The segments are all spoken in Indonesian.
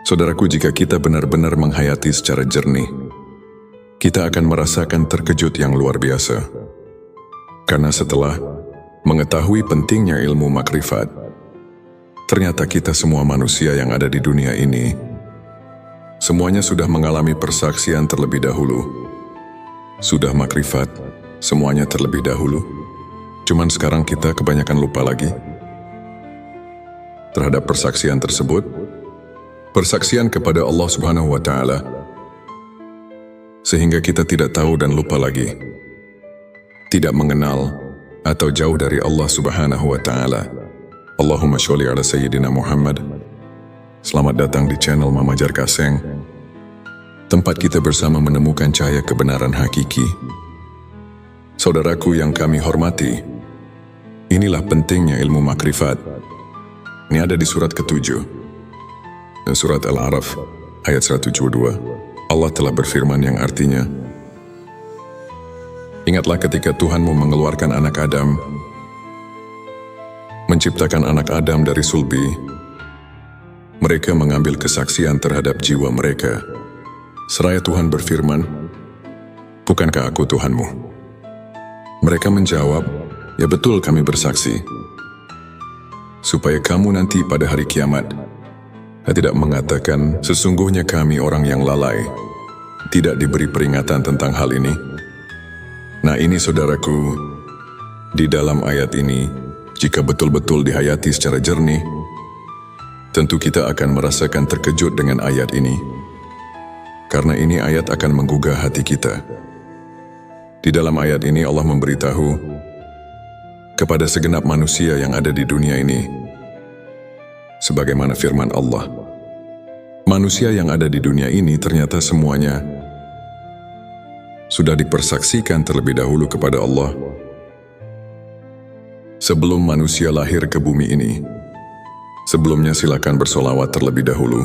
Saudaraku, jika kita benar-benar menghayati secara jernih, kita akan merasakan terkejut yang luar biasa. Karena setelah mengetahui pentingnya ilmu makrifat, ternyata kita semua manusia yang ada di dunia ini, semuanya sudah mengalami persaksian terlebih dahulu. Sudah makrifat, semuanya terlebih dahulu. Cuman sekarang kita kebanyakan lupa lagi terhadap persaksian tersebut. Persaksian kepada Allah Subhanahu wa Ta'ala, sehingga kita tidak tahu dan lupa lagi, tidak mengenal atau jauh dari Allah Subhanahu wa Ta'ala. Allahumma sholli ala Sayyidina Muhammad. Selamat datang di channel Mama Jar Kaseng, tempat kita bersama menemukan cahaya kebenaran hakiki. Saudaraku yang kami hormati, inilah pentingnya ilmu makrifat. Ini ada di surat ke-7. Surat Al-A'raf ayat 172. Allah telah berfirman yang artinya, ingatlah ketika Tuhanmu mengeluarkan anak Adam, menciptakan anak Adam dari sulbi. Mereka mengambil kesaksian terhadap jiwa mereka. Seraya Tuhan berfirman, bukankah aku Tuhanmu? Mereka menjawab, ya betul kami bersaksi. Supaya kamu nanti pada hari kiamat tidak mengatakan, sesungguhnya kami orang yang lalai, tidak diberi peringatan tentang hal ini. Nah ini saudaraku, di dalam ayat ini, jika betul-betul dihayati secara jernih, tentu kita akan merasakan terkejut dengan ayat ini. Karena ini ayat akan menggugah hati kita. Di dalam ayat ini Allah memberitahu kepada segenap manusia yang ada di dunia ini, sebagaimana firman Allah, manusia yang ada di dunia ini ternyata semuanya sudah dipersaksikan terlebih dahulu kepada Allah. Sebelum manusia lahir ke bumi ini, sebelumnya silakan bersolawat terlebih dahulu,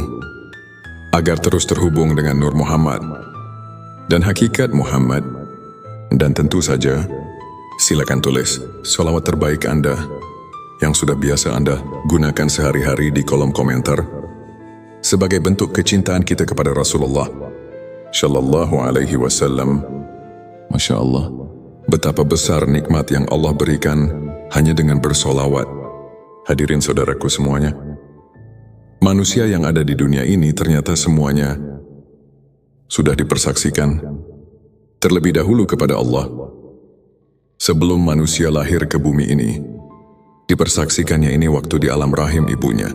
agar terus terhubung dengan Nur Muhammad dan hakikat Muhammad. Dan tentu saja, silakan tulis solawat terbaik Anda yang sudah biasa Anda gunakan sehari-hari di kolom komentar, sebagai bentuk kecintaan kita kepada Rasulullah Shallallahu Alaihi Wasallam. Masya Allah, betapa besar nikmat yang Allah berikan hanya dengan bersolawat. Hadirin saudaraku semuanya, manusia yang ada di dunia ini ternyata semuanya sudah dipersaksikan terlebih dahulu kepada Allah. Sebelum manusia lahir ke bumi ini, dipersaksikannya ini waktu di alam rahim ibunya.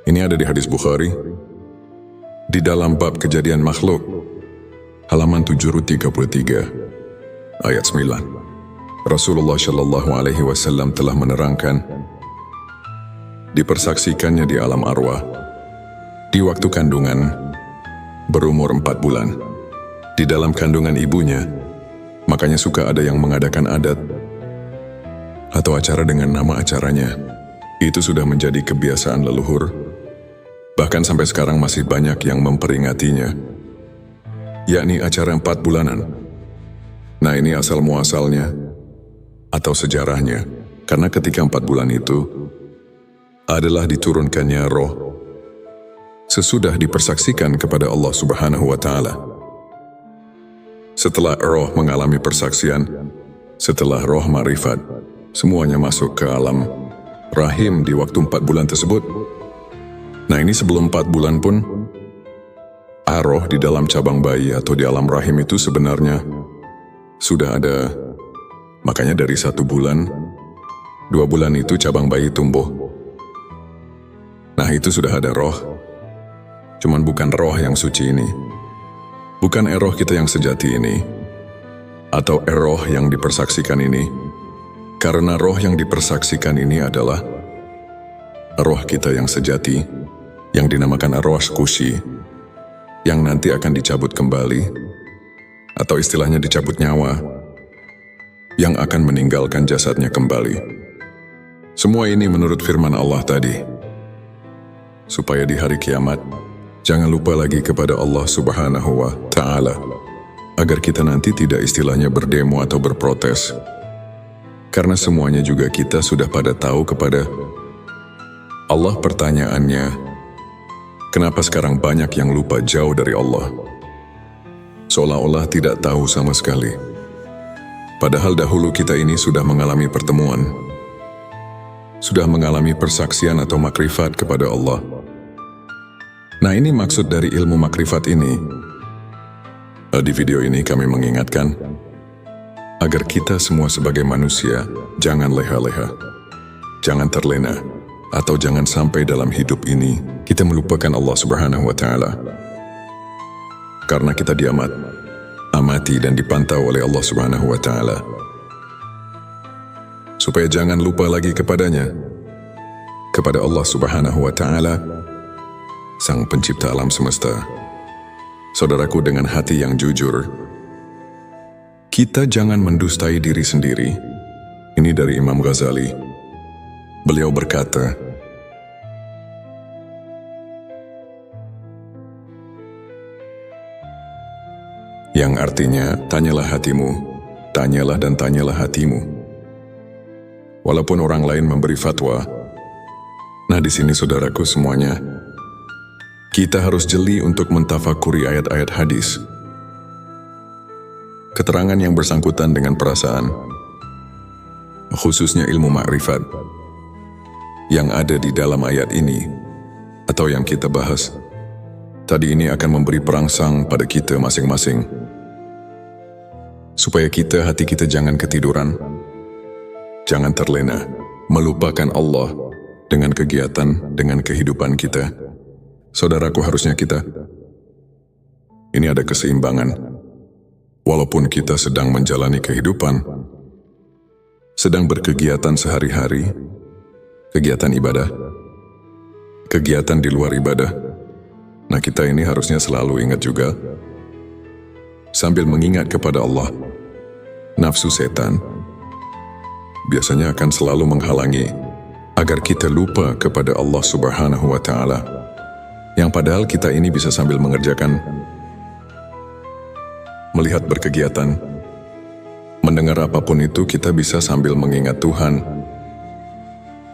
Ini ada di hadis Bukhari, di dalam bab kejadian makhluk, halaman 733, ayat 9. Rasulullah Shallallahu Alaihi Wasallam telah menerangkan, dipersaksikannya di alam arwah, di waktu kandungan, berumur 4 bulan, di dalam kandungan ibunya. Makanya suka ada yang mengadakan adat atau acara dengan nama acaranya. Itu sudah menjadi kebiasaan leluhur. Bahkan sampai sekarang masih banyak yang memperingatinya, yakni acara 4 bulanan. Nah ini asal muasalnya atau sejarahnya, karena ketika 4 bulan itu adalah diturunkannya roh sesudah dipersaksikan kepada Allah Subhanahu wa Ta'ala. Setelah roh mengalami persaksian, setelah roh marifat, semuanya masuk ke alam rahim di waktu 4 bulan tersebut. Nah ini sebelum 4 bulan pun, roh di dalam cabang bayi atau di alam rahim itu sebenarnya sudah ada. Makanya dari 1 bulan, 2 bulan itu cabang bayi tumbuh. Nah itu sudah ada roh. Cuman bukan roh yang suci ini, bukan roh kita yang sejati ini, atau roh yang dipersaksikan ini. Karena roh yang dipersaksikan ini adalah roh kita yang sejati, yang dinamakan arwah kusi, yang nanti akan dicabut kembali, atau istilahnya dicabut nyawa, yang akan meninggalkan jasadnya kembali. Semua ini menurut firman Allah tadi, supaya di hari kiamat, jangan lupa lagi kepada Allah Subhanahu wa Ta'ala, agar kita nanti tidak istilahnya berdemo atau berprotes. Karena semuanya juga kita sudah pada tahu kepada Allah. Pertanyaannya, Kenapa sekarang banyak yang lupa jauh dari Allah? Seolah-olah tidak tahu sama sekali. Padahal dahulu kita ini sudah mengalami pertemuan, sudah mengalami persaksian atau makrifat kepada Allah. Nah, ini maksud dari ilmu makrifat ini. Di video ini kami mengingatkan agar kita semua sebagai manusia jangan leha-leha, jangan terlena, atau jangan sampai dalam hidup ini kita melupakan Allah Subhanahu wa Ta'ala. Karena kita amati dan dipantau oleh Allah Subhanahu wa Ta'ala. Supaya jangan lupa lagi kepadanya, kepada Allah Subhanahu wa Ta'ala, Sang Pencipta alam semesta. Saudaraku, dengan hati yang jujur, kita jangan mendustai diri sendiri. Ini dari Imam Ghazali. Beliau berkata, yang artinya, tanyalah hatimu, tanyalah dan tanyalah hatimu. Walaupun orang lain memberi fatwa, nah di sini saudaraku semuanya, kita harus jeli untuk mentafakuri ayat-ayat hadis. Keterangan yang bersangkutan dengan perasaan, khususnya ilmu makrifat, yang ada di dalam ayat ini, atau yang kita bahas, tadi ini akan memberi perangsang pada kita masing-masing. Supaya hati kita jangan ketiduran, jangan terlena, melupakan Allah dengan kegiatan, dengan kehidupan kita. Saudaraku, harusnya ini ada keseimbangan. Walaupun kita sedang menjalani kehidupan, sedang berkegiatan sehari-hari, kegiatan ibadah, kegiatan di luar ibadah. Nah, kita ini harusnya selalu ingat juga, sambil mengingat kepada Allah. Nafsu setan biasanya akan selalu menghalangi agar kita lupa kepada Allah Subhanahu wa Ta'ala, yang padahal kita ini bisa sambil mengerjakan, melihat berkegiatan, mendengar apapun itu, kita bisa sambil mengingat Tuhan,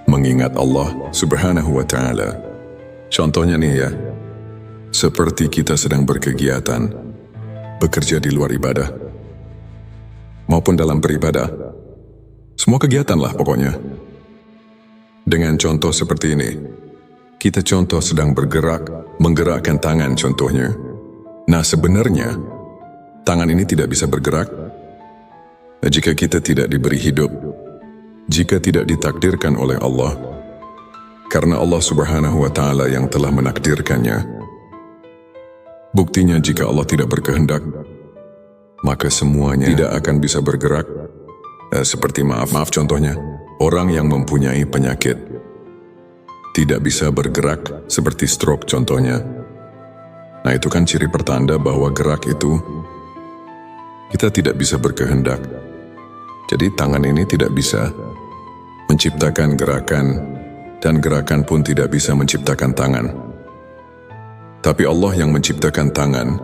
mengingat Allah Subhanahu wa Ta'ala. Contohnya nih ya, seperti kita sedang berkegiatan, bekerja di luar ibadah, maupun dalam beribadah, semua kegiatan lah pokoknya. Dengan contoh seperti ini, kita contoh sedang bergerak, menggerakkan tangan contohnya. Nah, sebenarnya tangan ini tidak bisa bergerak jika kita tidak diberi hidup, jika tidak ditakdirkan oleh Allah, karena Allah Subhanahu wa Ta'ala yang telah menakdirkannya. Buktinya, jika Allah tidak berkehendak, maka semuanya tidak akan bisa bergerak. Seperti maaf contohnya, orang yang mempunyai penyakit tidak bisa bergerak, seperti stroke contohnya. Nah, itu kan ciri pertanda bahwa gerak itu kita tidak bisa berkehendak. Jadi tangan ini tidak bisa menciptakan gerakan, dan gerakan pun tidak bisa menciptakan tangan. Tapi Allah yang menciptakan tangan,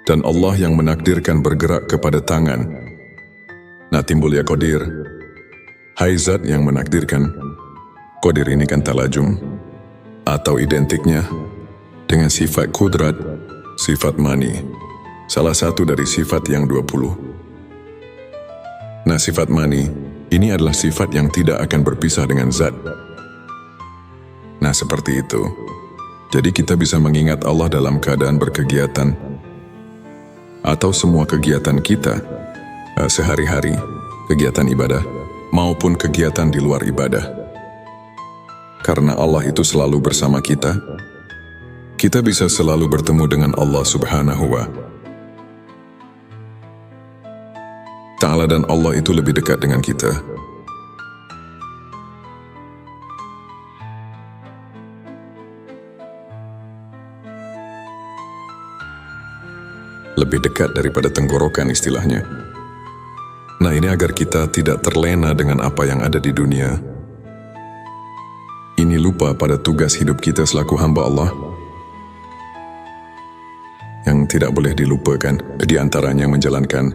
dan Allah yang menakdirkan bergerak kepada tangan. Nah, timbul ya qadir. Hai Zat yang menakdirkan. Qadir ini kan talajum, atau identiknya dengan sifat kudrat, sifat mani, salah satu dari sifat yang 20. Nah, sifat mani ini adalah sifat yang tidak akan berpisah dengan Zat. Nah, seperti itu. Jadi kita bisa mengingat Allah dalam keadaan berkegiatan, atau semua kegiatan kita sehari-hari, kegiatan ibadah maupun kegiatan di luar ibadah. Karena Allah itu selalu bersama kita bisa selalu bertemu dengan Allah Subhanahu wa Ta'ala, dan Allah itu lebih dekat dengan kita. Lebih dekat daripada tenggorokan istilahnya. Nah, ini agar kita tidak terlena dengan apa yang ada di dunia. Ini lupa pada tugas hidup kita selaku hamba Allah. Yang tidak boleh dilupakan, di antaranya menjalankan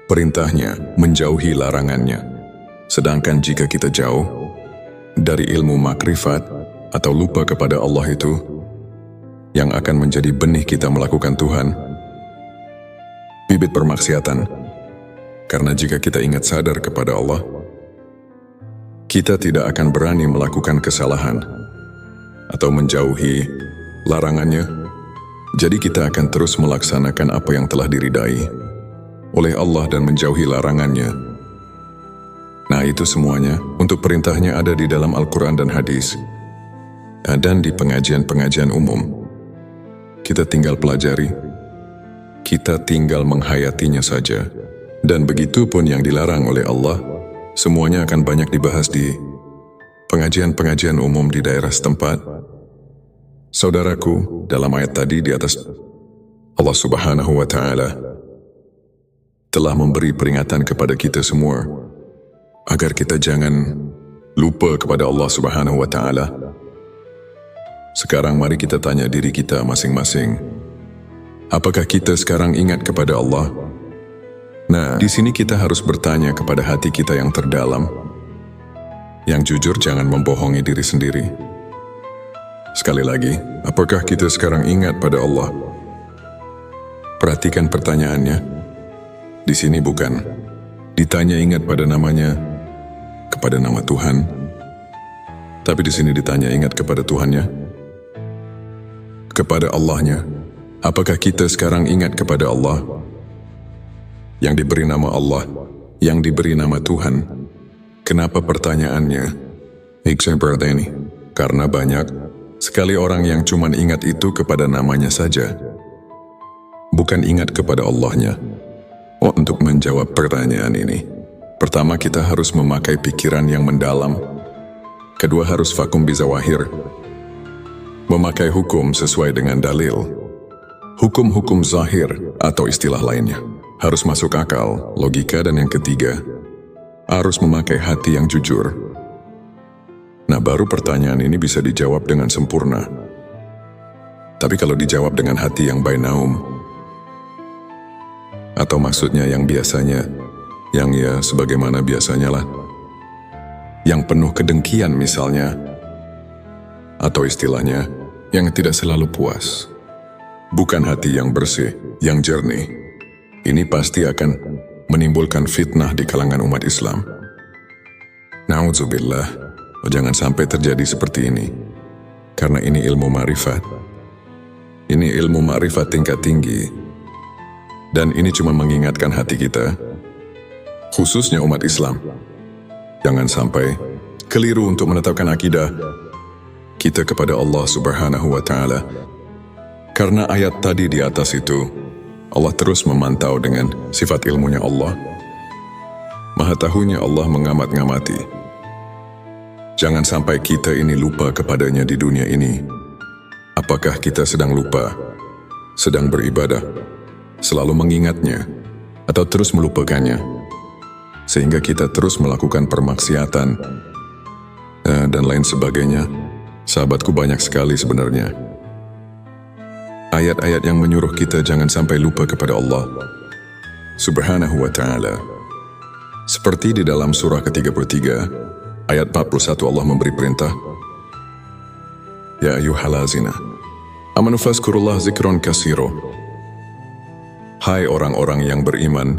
perintahnya, menjauhi larangannya. Sedangkan jika kita jauh dari ilmu makrifat, atau lupa kepada Allah itu yang akan menjadi benih kita melakukan Tuhan, bibit permaksiatan. Karena jika kita ingat sadar kepada Allah, kita tidak akan berani melakukan kesalahan atau menjauhi larangannya. Jadi kita akan terus melaksanakan apa yang telah diridai oleh Allah dan menjauhi larangannya. Nah, itu semuanya untuk perintahnya ada di dalam Al-Quran dan hadis, dan di pengajian-pengajian umum. Kita tinggal pelajari, kita tinggal menghayatinya saja. Dan begitu pun yang dilarang oleh Allah, semuanya akan banyak dibahas di pengajian-pengajian umum di daerah setempat. Saudaraku, dalam ayat tadi di atas, Allah Subhanahu wa Ta'ala telah memberi peringatan kepada kita semua agar kita jangan lupa kepada Allah Subhanahu wa Ta'ala. Sekarang mari kita tanya diri kita masing-masing, apakah kita sekarang ingat kepada Allah? Nah, di sini kita harus bertanya kepada hati kita yang terdalam. Yang jujur, jangan membohongi diri sendiri. Sekali lagi, apakah kita sekarang ingat pada Allah? Perhatikan pertanyaannya. Di sini bukan ditanya ingat pada namanya, kepada nama Tuhan, tapi di sini ditanya ingat kepada Tuhannya, kepada Allahnya. Apakah kita sekarang ingat kepada Allah? Yang diberi nama Allah, yang diberi nama Tuhan. Kenapa pertanyaannya seperti ini? Karena banyak sekali orang yang cuma ingat itu kepada namanya saja, bukan ingat kepada Allahnya. Untuk menjawab pertanyaan ini, pertama kita harus memakai pikiran yang mendalam. Kedua harus vakum bizawahir, memakai hukum sesuai dengan dalil. Hukum-hukum zahir atau istilah lainnya harus masuk akal, logika, dan yang ketiga, harus memakai hati yang jujur. Nah, baru pertanyaan ini bisa dijawab dengan sempurna. Tapi kalau dijawab dengan hati yang bainaum, atau maksudnya yang biasanya, yang ya sebagaimana biasanya lah, yang penuh kedengkian misalnya, atau istilahnya, yang tidak selalu puas, bukan hati yang bersih, yang jernih, ini pasti akan menimbulkan fitnah di kalangan umat Islam. Na'udzubillah, jangan sampai terjadi seperti ini. Karena ini ilmu ma'rifat. Ini ilmu ma'rifat tingkat tinggi. Dan ini cuma mengingatkan hati kita, khususnya umat Islam. Jangan sampai keliru untuk menetapkan akidah kita kepada Allah Subhanahu wa Ta'ala. Karena ayat tadi di atas itu, Allah terus memantau dengan sifat ilmunya Allah. Maha tahunya Allah mengamat-ngamati. Jangan sampai kita ini lupa kepadanya di dunia ini. Apakah kita sedang lupa, sedang beribadah, selalu mengingatnya, atau terus melupakannya, sehingga kita terus melakukan permaksiatan, dan lain sebagainya. Sahabatku, banyak sekali sebenarnya ayat-ayat yang menyuruh kita jangan sampai lupa kepada Allah Subhanahu wa Ta'ala. Seperti di dalam surah ke-33, ayat 41, Allah memberi perintah, Ya ayyuhallazina amanu fazkurullah zikron kasiro. Hai orang-orang yang beriman,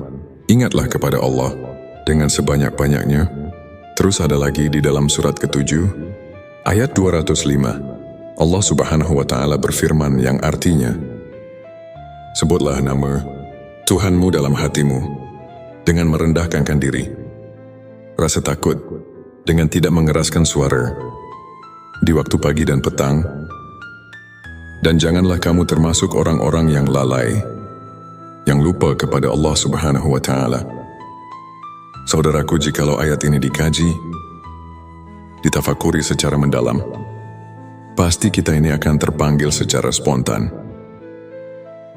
ingatlah kepada Allah dengan sebanyak-banyaknya. Terus ada lagi di dalam surat ke-7, ayat 205, Allah Subhanahu wa Ta'ala berfirman yang artinya, sebutlah nama Tuhanmu dalam hatimu dengan merendahkan diri, rasa takut dengan tidak mengeraskan suara di waktu pagi dan petang, dan janganlah kamu termasuk orang-orang yang lalai, yang lupa kepada Allah Subhanahu wa Ta'ala. Saudaraku, jikalau ayat ini dikaji, ditafakuri secara mendalam, pasti kita ini akan terpanggil secara spontan.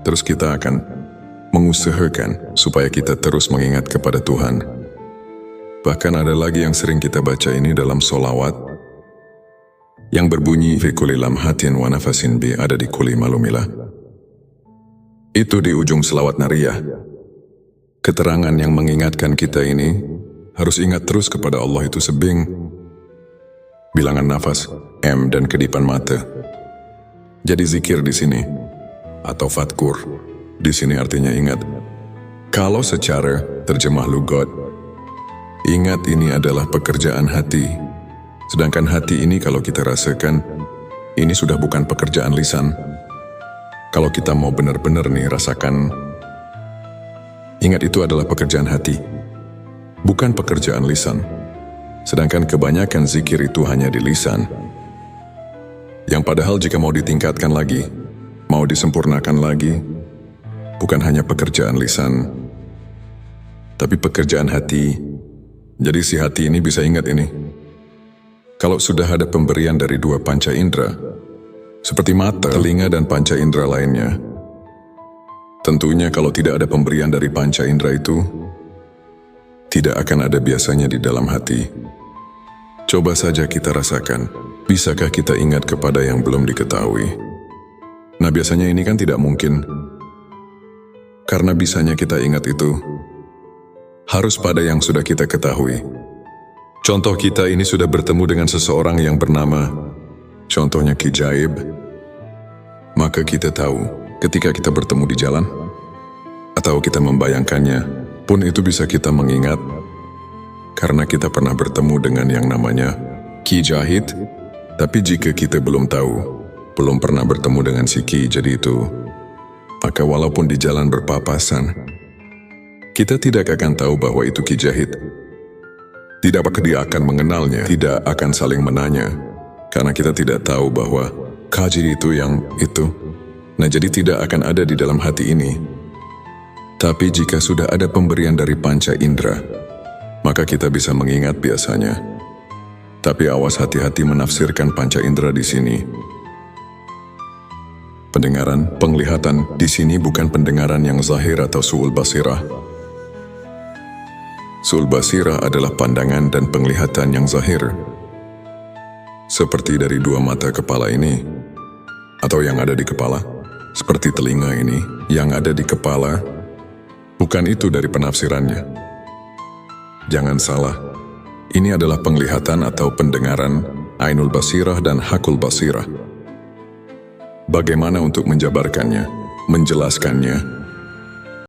Terus kita akan mengusahakan supaya kita terus mengingat kepada Tuhan. Bahkan ada lagi yang sering kita baca ini dalam solawat, yang berbunyi, fi kulli lamhatin wa nafasin bi, ada di kulli malumilah. Itu di ujung selawat nariyah. Keterangan yang mengingatkan kita ini harus ingat terus kepada Allah itu sebing bilangan nafas, M, dan kedipan mata. Jadi zikir di sini, atau fatkur, di sini artinya ingat. Kalau secara terjemah lugat, ingat ini adalah pekerjaan hati. Sedangkan hati ini kalau kita rasakan, ini sudah bukan pekerjaan lisan. Kalau kita mau benar-benar nih rasakan, ingat itu adalah pekerjaan hati, bukan pekerjaan lisan. Sedangkan kebanyakan zikir itu hanya di lisan. Yang padahal jika mau ditingkatkan lagi, mau disempurnakan lagi, bukan hanya pekerjaan lisan, tapi pekerjaan hati. Jadi si hati ini bisa ingat ini. Kalau sudah ada pemberian dari dua panca indera, seperti mata, telinga, dan panca indera lainnya, tentunya kalau tidak ada pemberian dari panca indera itu, tidak akan ada biasanya di dalam hati. Coba saja kita rasakan, bisakah kita ingat kepada yang belum diketahui? Nah biasanya ini kan tidak mungkin. Karena bisanya kita ingat itu harus pada yang sudah kita ketahui. Contoh kita ini sudah bertemu dengan seseorang yang bernama, contohnya Ki Jaib. Maka kita tahu ketika kita bertemu di jalan, atau kita membayangkannya, pun itu bisa kita mengingat, karena kita pernah bertemu dengan yang namanya Ki Jahid. Tapi jika kita belum tahu, belum pernah bertemu dengan si Ki jadi itu, maka walaupun di jalan berpapasan, kita tidak akan tahu bahwa itu Ki Jahid. Tidak apakah dia akan mengenalnya, tidak akan saling menanya, karena kita tidak tahu bahwa Kaji itu yang itu. Nah jadi tidak akan ada di dalam hati ini. Tapi jika sudah ada pemberian dari panca indera, maka kita bisa mengingat biasanya. Tapi awas hati-hati menafsirkan panca indera di sini. Pendengaran, penglihatan di sini bukan pendengaran yang zahir atau su'ul basirah. Su'ul basirah adalah pandangan dan penglihatan yang zahir. Seperti dari dua mata kepala ini, atau yang ada di kepala. Seperti telinga ini, yang ada di kepala. Bukan itu dari penafsirannya. Jangan salah, ini adalah penglihatan atau pendengaran, ainul basirah dan hakul basirah. Bagaimana untuk menjabarkannya, menjelaskannya?